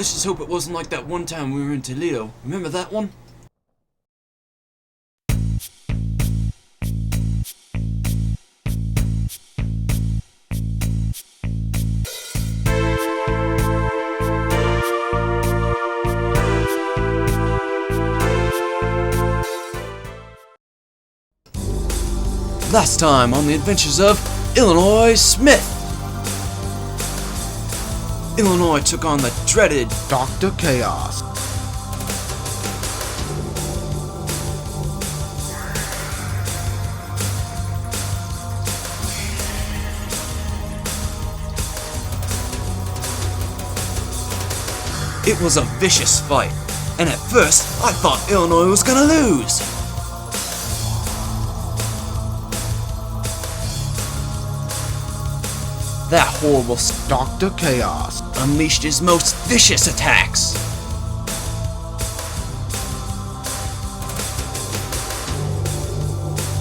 let's just hope it wasn't like that one time we were in Toledo. Remember that one? Last time on the adventures of Illinois Smith. Illinois took on the dreaded Dr. Chaos. It was a vicious fight, and at first I thought Illinois was gonna lose. That horrible Dr. Chaos unleashed his most vicious attacks.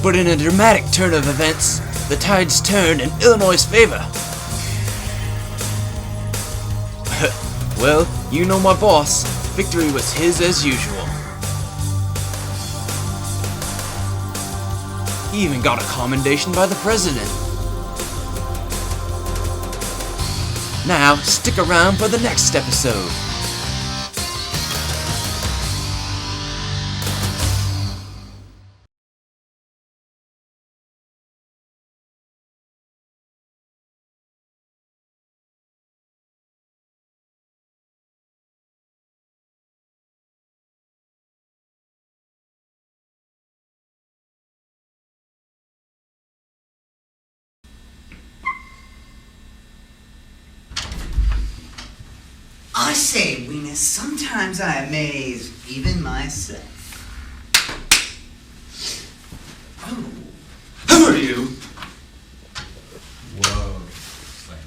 But in a dramatic turn of events, the tides turned in Illinois' favor. Well, you know my boss. Victory was his as usual. He even got a commendation by the president. Now, stick around for the next episode. I say, Venus, sometimes I amaze even myself. Oh. Who are you? Whoa. It's like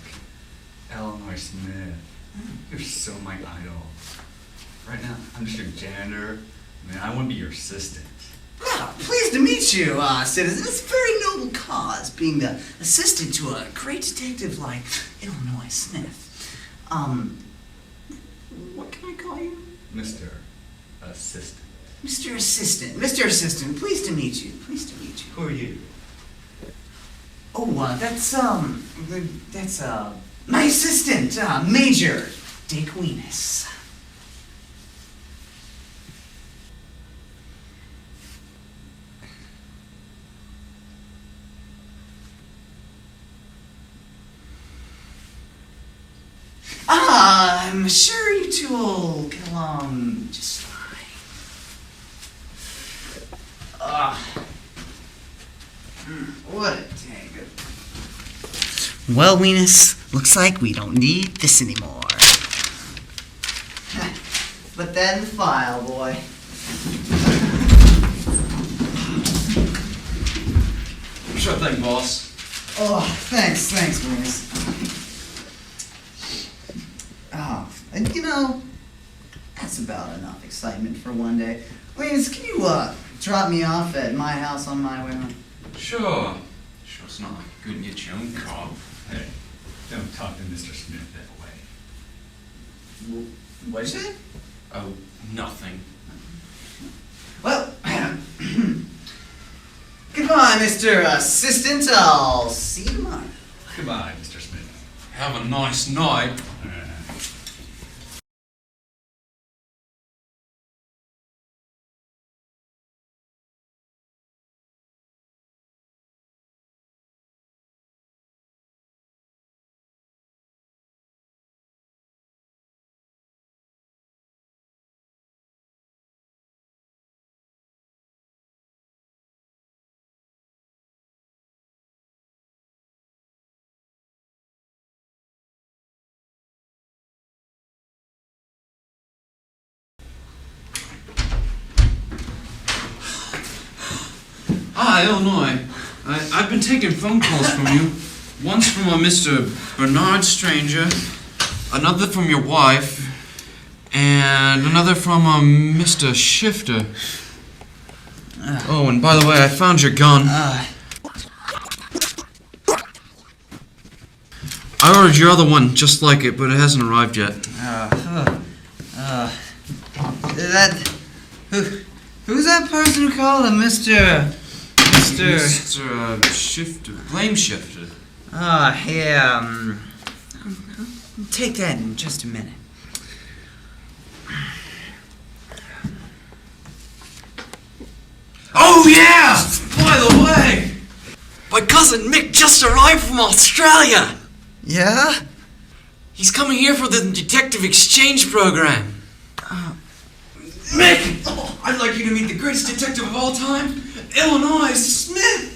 Illinois Smith. You're so my idol. Right now, I'm just your janitor. Man, I want to be your assistant. Well, pleased to meet you, citizen. It's a very noble cause, being the assistant to a great detective like Illinois Smith. What can I call you? Mr. Assistant. Mr. Assistant. Mr. Assistant, pleased to meet you. Pleased to meet you. Who are you? Oh, that's my assistant, Major Dick Weenus. I'm sure you two will get along just fine. What a day. Well, Weenus, looks like we don't need this anymore. Put that in the file, boy. Sure thing, boss. Oh, thanks, Weenus. Oh, and you know, that's about enough excitement for one day. Weenus, can you, drop me off at my house on my way home? Sure. Sure, it's not like you couldn't get your own car. Hey, don't talk to Mr. Smith that way. What'd you say? Oh, nothing. Well, goodbye, Mr. Assistant. I'll see you tomorrow. Goodbye, Mr. Smith. Have a nice night. Hi, Illinois. I've been taking phone calls from you. Once from a Mr. Bernard Stranger, another from your wife, and another from a Mr. Shifter. Oh, and by the way, I found your gun. I ordered your other one just like it, but it hasn't arrived yet. Who's that person who called him Mr. Shifter, blame shifter. Yeah, take that in just a minute. Oh yeah! By the way, my cousin Mick just arrived from Australia. Yeah? He's coming here for the detective exchange program. Mick, I'd like you to meet the greatest detective of all time, Illinois Smith.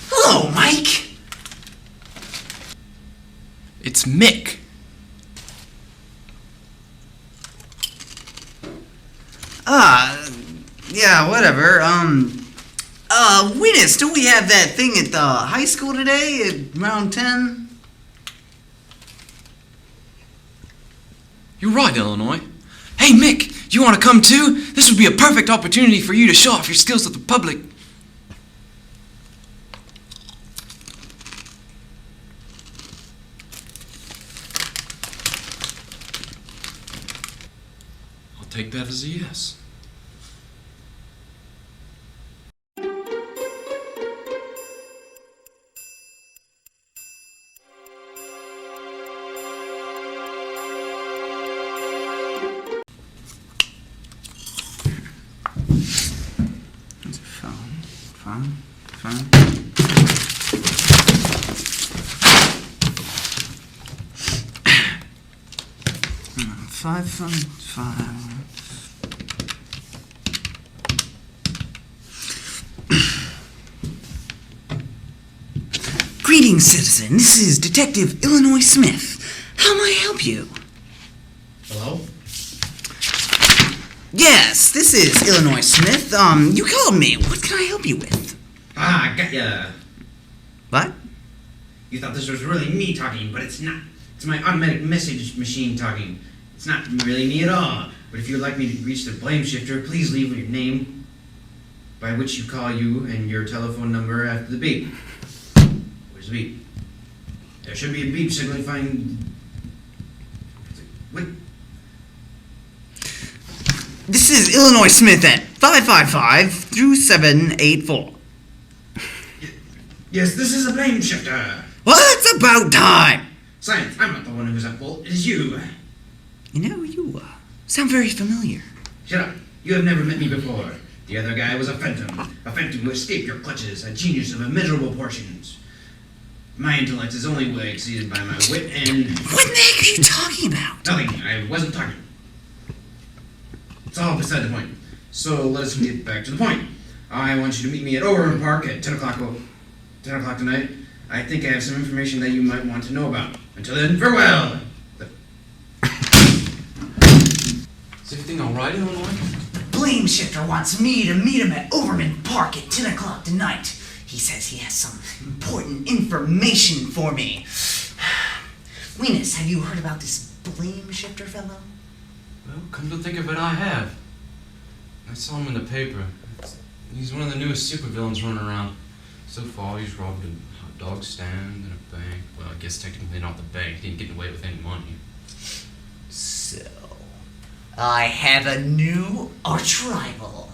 Hello, Mike. It's Mick. Yeah, whatever. Witness, don't we have that thing at the high school today at around 10? You're right, Illinois. Hey, Mick, you want to come too? This would be a perfect opportunity for you to show off your skills to the public. I'll take that as a yes. Fine. Five. Greetings, citizen. This is Detective Illinois Smith. How may I help you? Hello? Yes, this is Illinois Smith. You called me. What can I help you with? Ah, I got ya. What? You thought this was really me talking, but it's not. It's my automatic message machine talking. It's not really me at all. But if you would like me to reach the blame shifter, please leave your name, by which you call you, and your telephone number after the beep. Where's the beep? There should be a beep signifying... What? This is Illinois Smith at 555-784. Yes, this is a blame shifter. Well, it's about time. Science, I'm not the one who's at fault. It is you. You know, you sound very familiar. Shut up. You have never met me before. The other guy was a phantom who escaped your clutches, a genius of immeasurable portions. My intellect is only way exceeded by my wit and... What the heck are you talking about? Nothing. I wasn't talking. It's all beside the point. So let us get back to the point. I want you to meet me at Overland Park at 10 o'clock tonight. I think I have some information that you might want to know about. Until then, farewell! Is everything alright, Illinois? Blame Shifter wants me to meet him at Overman Park at 10 o'clock tonight. He says he has some important information for me. Weenus, have you heard about this Blame Shifter fellow? Well, come to think of it, I have. I saw him in the paper. He's one of the newest supervillains running around. So far, he's robbed a hot dog stand and a bank. Well, I guess technically not the bank. He didn't get away with any money. So, I have a new arch-rival.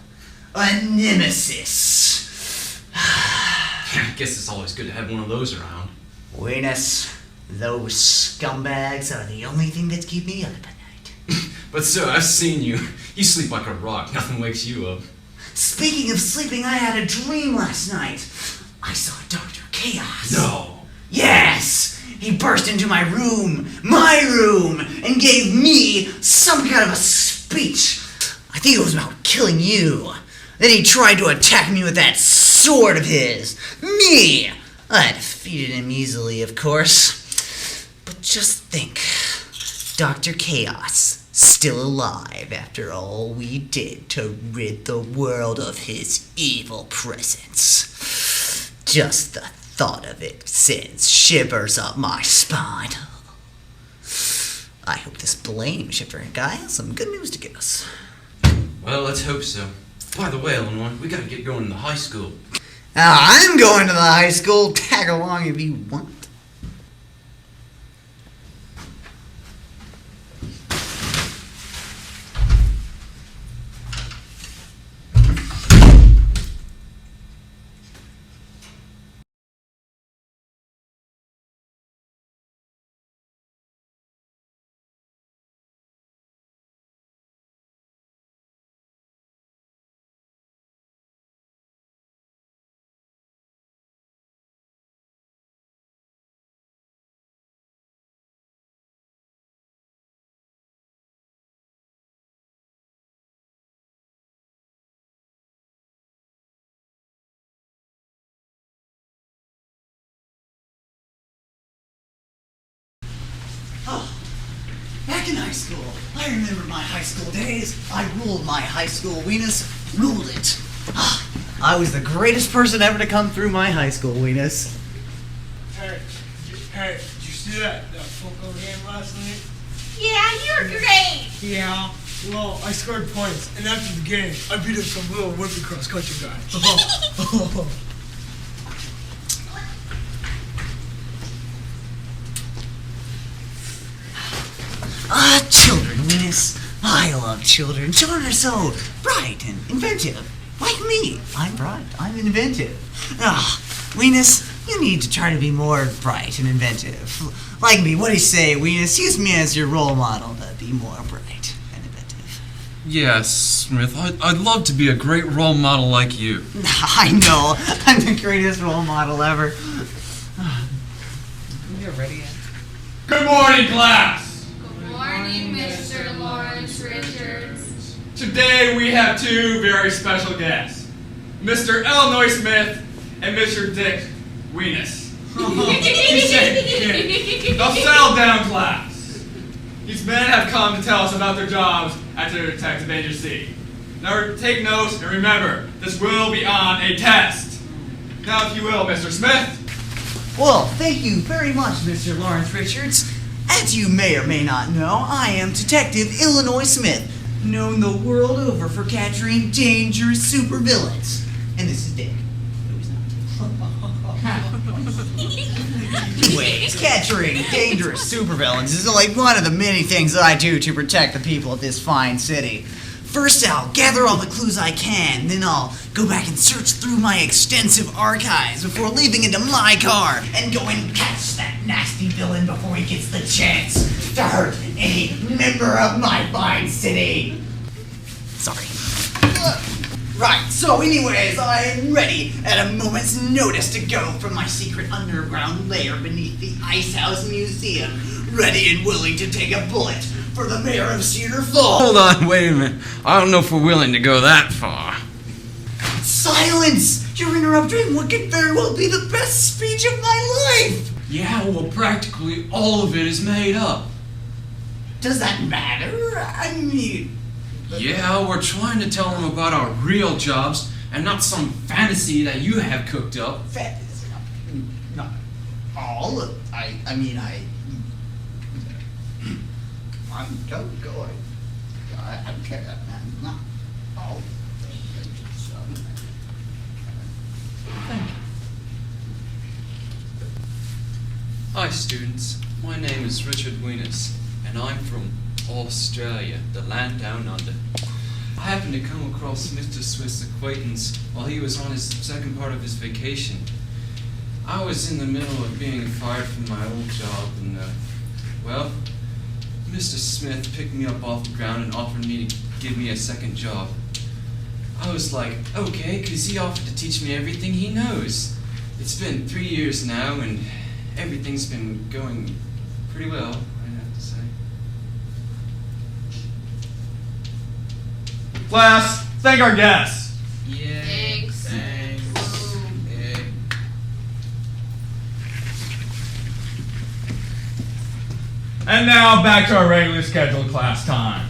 A nemesis. Yeah, I guess it's always good to have one of those around. Weenus, those scumbags are the only thing that keep me up at night. But sir, I've seen you. You sleep like a rock. Nothing wakes you up. Speaking of sleeping, I had a dream last night. I saw Dr. Chaos. No. Yes! He burst into my room, and gave me some kind of a speech. I think it was about killing you. Then he tried to attack me with that sword of his. Me! I defeated him easily, of course. But just think, Dr. Chaos, still alive after all we did to rid the world of his evil presence. Just the thought of it sends shivers up my spine. I hope this blame shifter guy has some good news to give us. Well, let's hope so. By the way, Illinois, we gotta get going to high school. I'm going to the high school. Tag along if you want. Back in high school, I remember my high school days. I ruled my high school, Weenus. Ruled it. I was the greatest person ever to come through my high school, Weenus. Hey, did you see that football game last night? Yeah, you're great. Yeah. Well, I scored points, and after the game, I beat up some little wimpy cross-country guy. Children, Weenus. I love children. Children are so bright and inventive. Like me. I'm bright. I'm inventive. Weenus, you need to try to be more bright and inventive. Like me. What do you say, Weenus? Use me as your role model to be more bright and inventive. Yes, Smith, I'd love to be a great role model like you. I know. I'm the greatest role model ever. You're ready yet? Good morning, class! Good morning, Mr. Lawrence Richards. Today we have two very special guests, Mr. Illinois Smith and Mr. Dick Weenus. Now settle down, class. These men have come to tell us about their jobs at the detective agency. Now take notes and remember, this will be on a test. Now if you will, Mr. Smith. Well, thank you very much, Mr. Lawrence Richards. As you may or may not know, I am Detective Illinois Smith, known the world over for capturing dangerous supervillains. And this is Dick. No, he's not. Anyways, capturing dangerous supervillains is only one of the many things that I do to protect the people of this fine city. First, I'll gather all the clues I can, then I'll go back and search through my extensive archives before leaving into my car and go and catch that nasty villain before he gets the chance to hurt any member of my fine city. Sorry. Right, so anyways, I am ready at a moment's notice to go from my secret underground lair beneath the Ice House Museum, ready and willing to take a bullet for the mayor of Cedar Falls. Hold on, wait a minute. I don't know if we're willing to go that far. Silence! You're interrupting what could very well be the best speech of my life! Yeah, well, practically all of it is made up. Does that matter? I mean... Yeah, we're trying to tell them about our real jobs and not some fantasy that you have cooked up. Fantasy. Not all. I mean, don't go. I don't care, man. Not all. Hi, students. My name is Richard Weenus, and I'm from Australia, the land down under. I happened to come across Mr. Smith's acquaintance while he was on his second part of his vacation. I was in the middle of being fired from my old job, and, well, Mr. Smith picked me up off the ground and offered me to give me a second job. I was like, okay, because he offered to teach me everything he knows. It's been 3 years now, and everything's been going pretty well, I'd have to say. Class, thank our guests. Thanks. And now back to our regularly scheduled class time.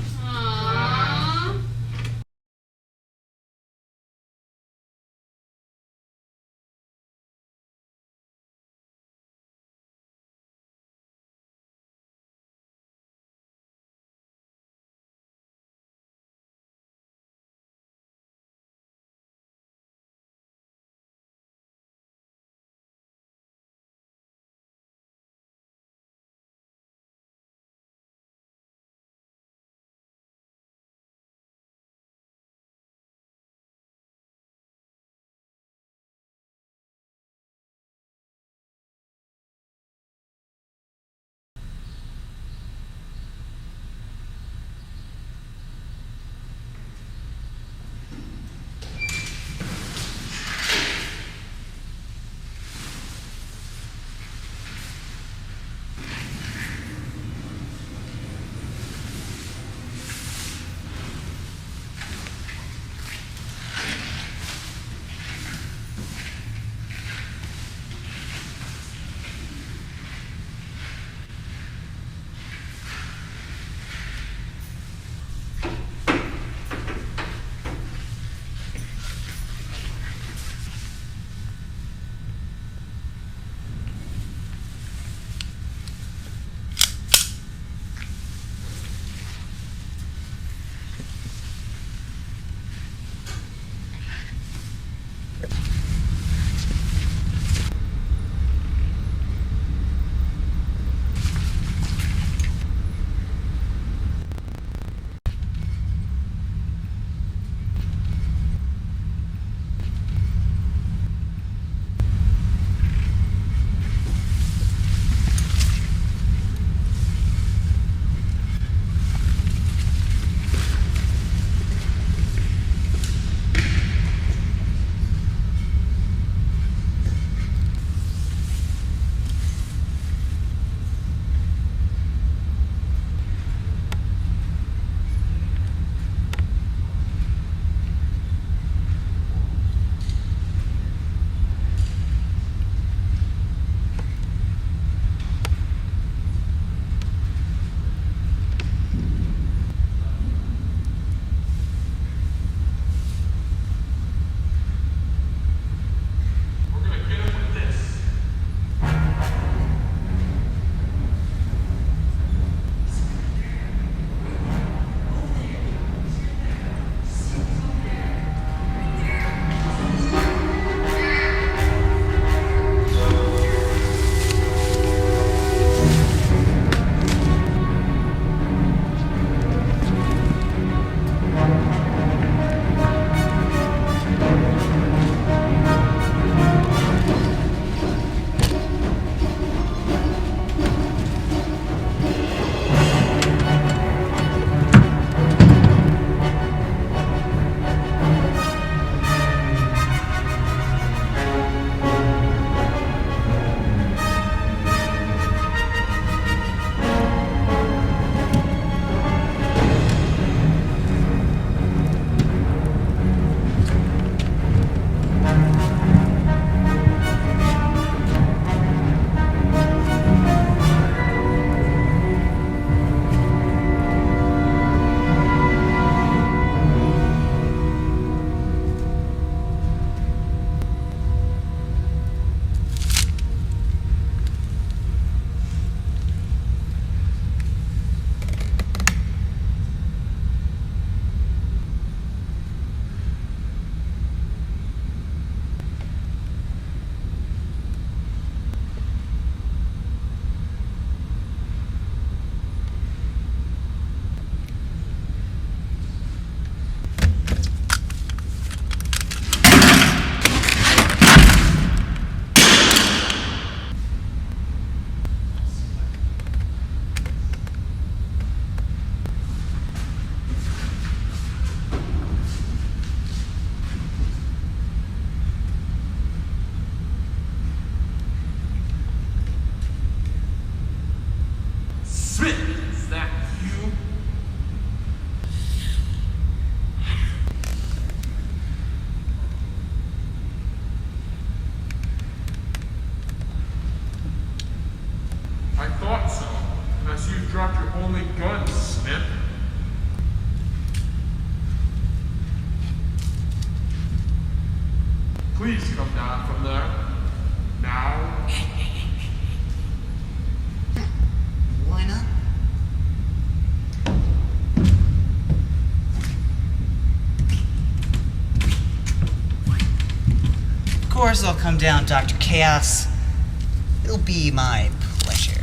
thought so, unless you dropped your only gun, Smith. Please come down from there. Now. Why not? Of course I'll come down, Dr. Chaos. It'll be my pleasure.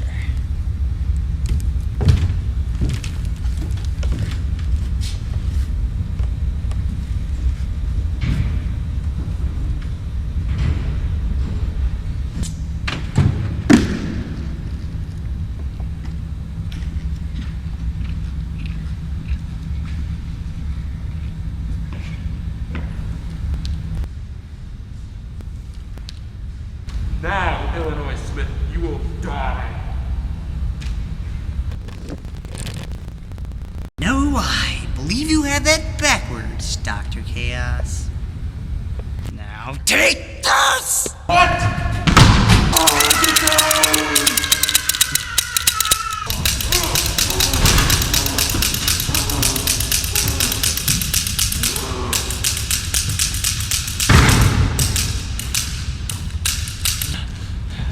Now, Illinois Smith, you will die. No, I believe you had that backwards, Dr. Chaos. Now take this!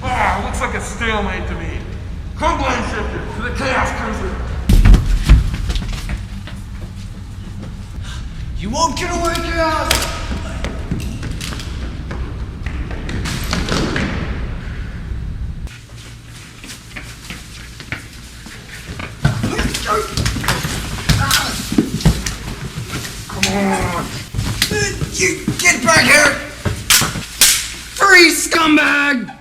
Ah, looks like a stalemate to me. Come, blame shifter, to the Chaos Cruiser. You won't get away, Chaos! You get back here! Free scumbag!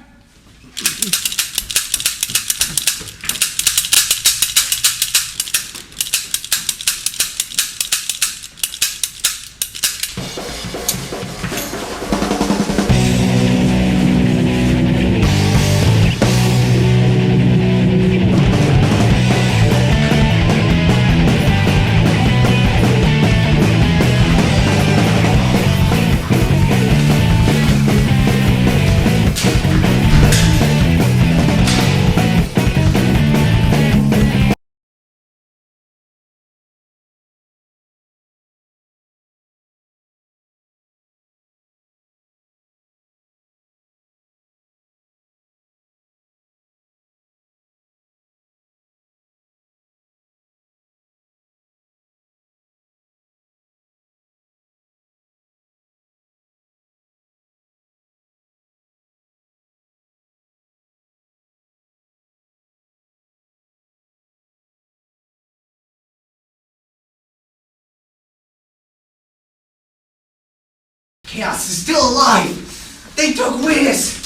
Chaos is still alive! They took witness!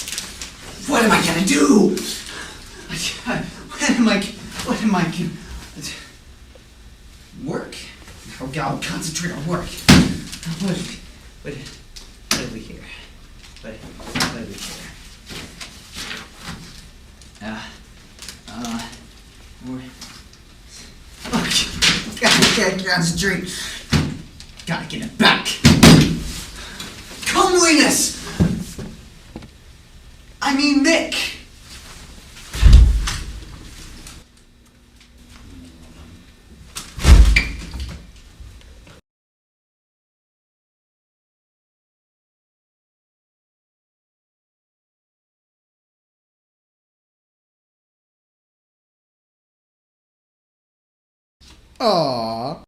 What am I gonna do? What am I gonna... Work? I'll concentrate on work. What do we hear? What do we hear? I can't concentrate. Gotta get it back. Come witness! I mean Nick! Aww.